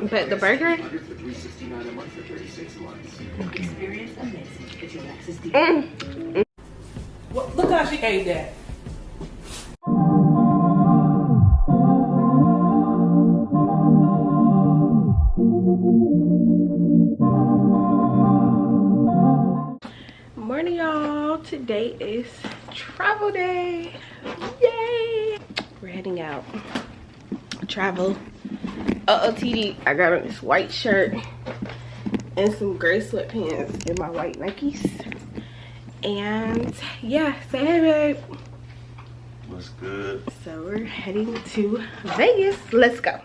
But the burger? Well, look how she ate that. Morning, y'all. Today is travel day. Yay! We're heading out. Travel. OOTD. I got on this white shirt and some gray sweatpants and my white Nikes. And yeah, say hey, babe. What's good? So we're heading to Vegas. Let's go.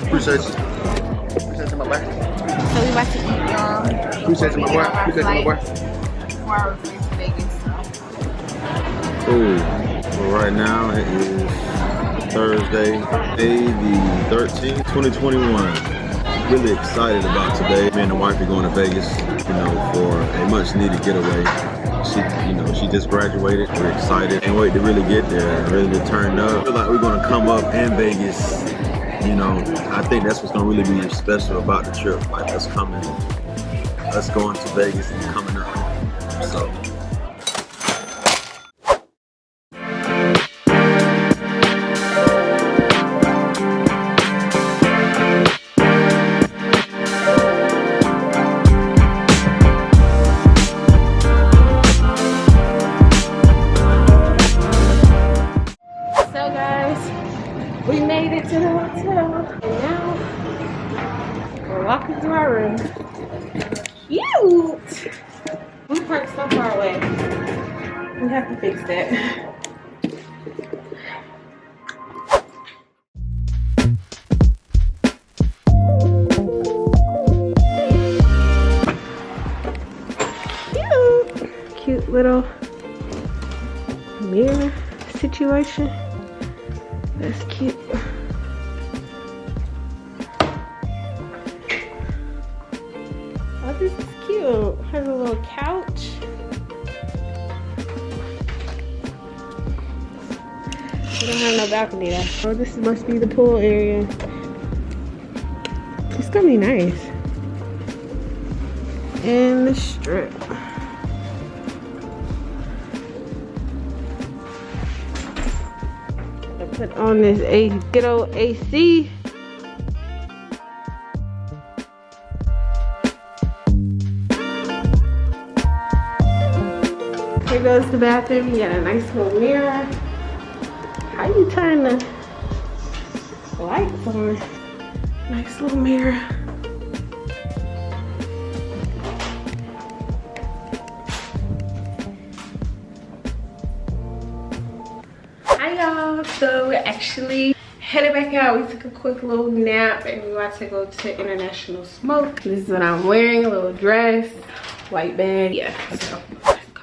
Appreciate you. Appreciate you, my boy. So we about to eat, y'all. Appreciate you, my boy. Appreciate you, my boy. 4 hour flight to Vegas. Cool. Well, right now it is Thursday, May the 13th, 2021. Really excited about today. Me and the wife are going to Vegas, you know, for a much needed getaway. She just graduated. We're excited. Can't wait to really get there, really to turn up. I feel like we're gonna come up in Vegas. You know, I think that's what's gonna really be special about the trip. Like us going to Vegas and coming up. So. We made it to the hotel, and now we're walking through our room. Cute! We parked so far away. We have to fix that. Cute little mirror situation. That's cute. Oh, this is cute. Has a little couch. We don't have no balcony though. Oh, this must be the pool area. It's gonna be nice. And the strip. Put on this good old AC. Here goes the bathroom. You got a nice little mirror. How you turn the lights on? Nice little mirror. Hi y'all, so we're actually headed back out. We took a quick little nap and we're about to go to International Smoke. This is what I'm wearing, a little dress, white bag, yeah, so let's go.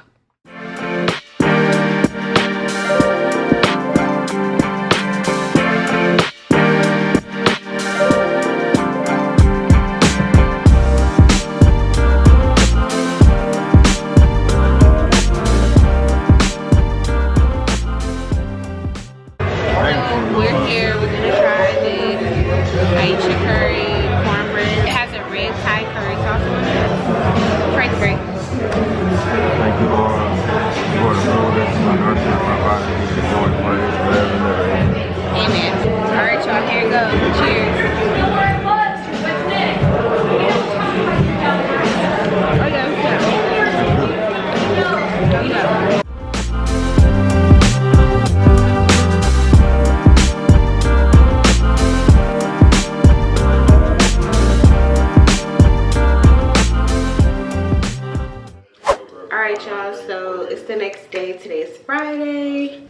So it's the next day. Today is Friday.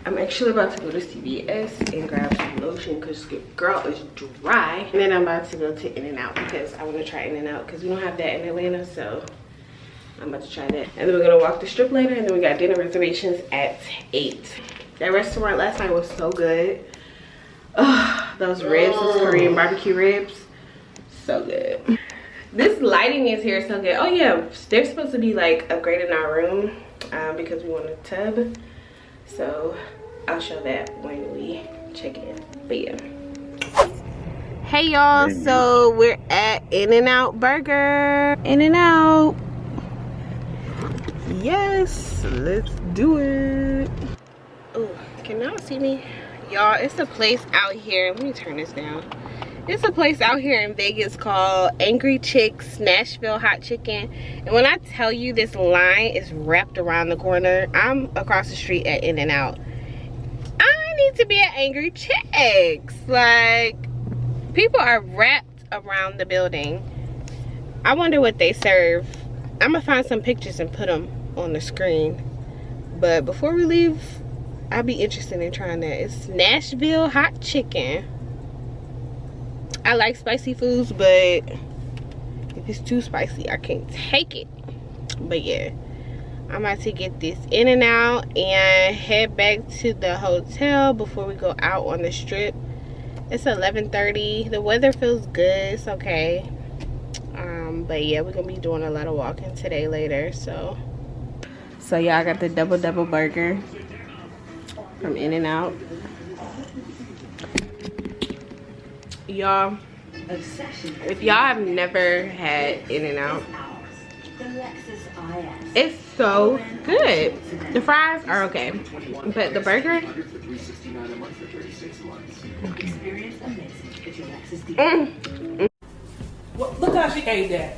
I'm actually about to go to CVS and grab some lotion because the girl is dry. And then I'm about to go to In-N-Out because I want to try In-N-Out because we don't have that in Atlanta. So I'm about to try that. And then we're going to walk the strip later. And then we got dinner reservations at 8. That restaurant last night was so good. Ugh. Those ribs, those Korean barbecue ribs. So good. This lighting is here so good. Oh yeah, they're supposed to be like upgrading our room because we want a tub. So I'll show that when we check in. But yeah. Hey y'all, so we're at In-N-Out Burger. In-N-Out. Yes, let's do it. Oh, can y'all see me? Y'all, it's a place out here. Let me turn this down. It's a place out here in Vegas called Angry Chicks Nashville Hot Chicken. And when I tell you this line is wrapped around the corner, I'm across the street at In-N-Out. I need to be at Angry Chicks. Like, people are wrapped around the building. I wonder what they serve. I'm gonna find some pictures and put them on the screen. But before we leave, I'll be interested in trying that. It's Nashville Hot Chicken. I like spicy foods, but if it's too spicy, I can't take it. But yeah, I'm about to get this In-N-Out and head back to the hotel before we go out on the strip. It's 11:30. The weather feels good. It's okay. But yeah, we're gonna be doing a lot of walking today later. So yeah, I got the double burger from In-N-Out. Y'all, if y'all have never had In-N-Out, it's so good. The fries are okay, but the burger, Well, look how she ate that.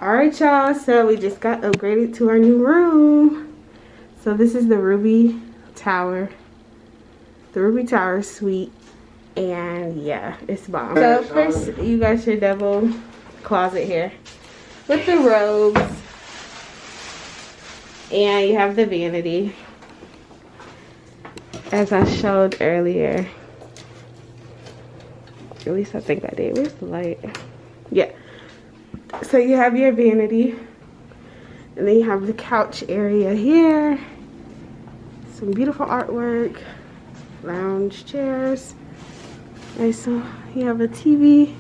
All right, y'all, so we just got upgraded to our new room. So this is the Ruby Tower, suite, and yeah, it's bomb. So first you got your double closet here with the robes, and you have the vanity as I showed earlier. At least I think I did. Where's the light? Yeah. So you have your vanity, and then you have the couch area here. Some beautiful artwork, lounge chairs. Okay, so you have a TV.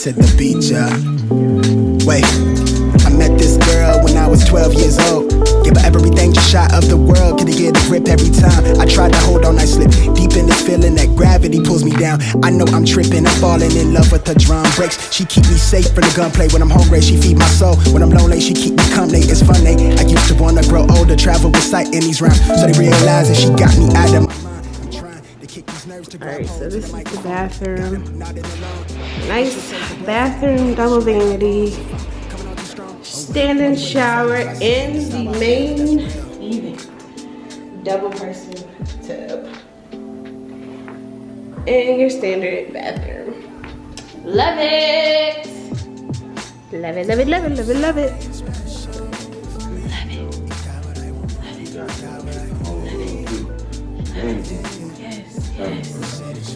To the beach, wait, I met this girl when I was 12 years old. Gave her everything, just shot of the world. Couldn't get a grip every time I tried to hold on, I slipped deep in this feeling that gravity pulls me down. I know I'm tripping, I'm falling in love with her drum breaks. She keep me safe from the gunplay when I'm hungry. She feed my soul when I'm lonely. She keep me company, it's funny. I used to wanna grow older, travel with sight in these rounds, so they realize that she got me out of my mind. I'm trying to kick these nerves to grab. Alright, so this is the bathroom. Nice bathroom, double vanity, stand-in shower, and the main double person tub, and your standard bathroom. Love it! Love it, love it, love it, love it, love it. Yes, yes.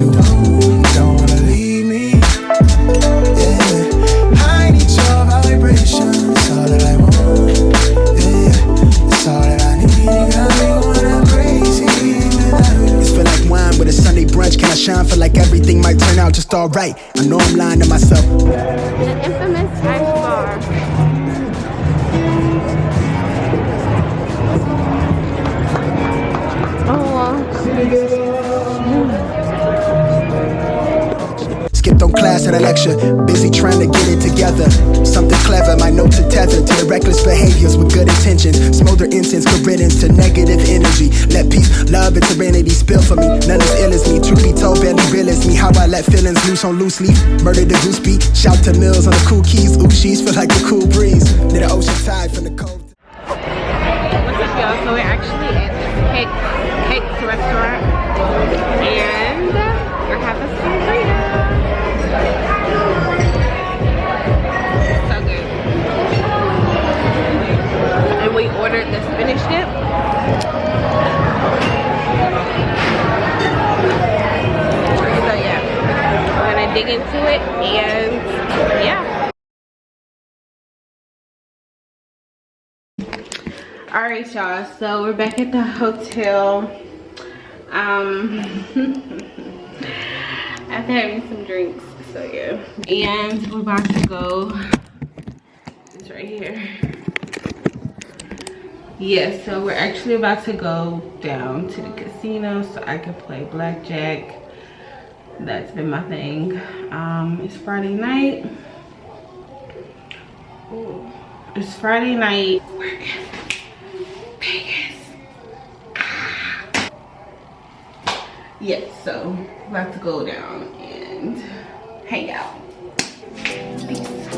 Don't wanna leave me. Yeah, I need your vibration. It's all that I want. Yeah, it's all that I need. Got me going crazy without you. This feel like wine with a Sunday brunch. Can I shine? Feel like everything might turn out just alright. I know I'm lying to myself. The infamous ice bar. Skipped on class and a lecture, busy trying to get it together. Something clever, my notes are tethered to the reckless behaviors with good intentions. Smolder incense, good riddance to negative energy. Let peace, love, and serenity spill for me. None as ill as me, truth be told, barely real as me. How I let feelings loose on loose leaf. Murder the goose beat, shout to Mills on the cool keys. Ooh, she's feel like a cool breeze. Near the ocean tide from the cove. What's up, y'all? So we're actually at the HEXX restaurant, and we're having some burritos. All right, y'all, so we're back at the hotel. After having some drinks, so yeah. And we're about to go, it's right here. Yes, so we're actually about to go down to the casino so I can play blackjack. That's been my thing. It's Friday night. Ooh. It's Friday night. We're in Vegas. Yes, so we're about to go down and hang out. Peace.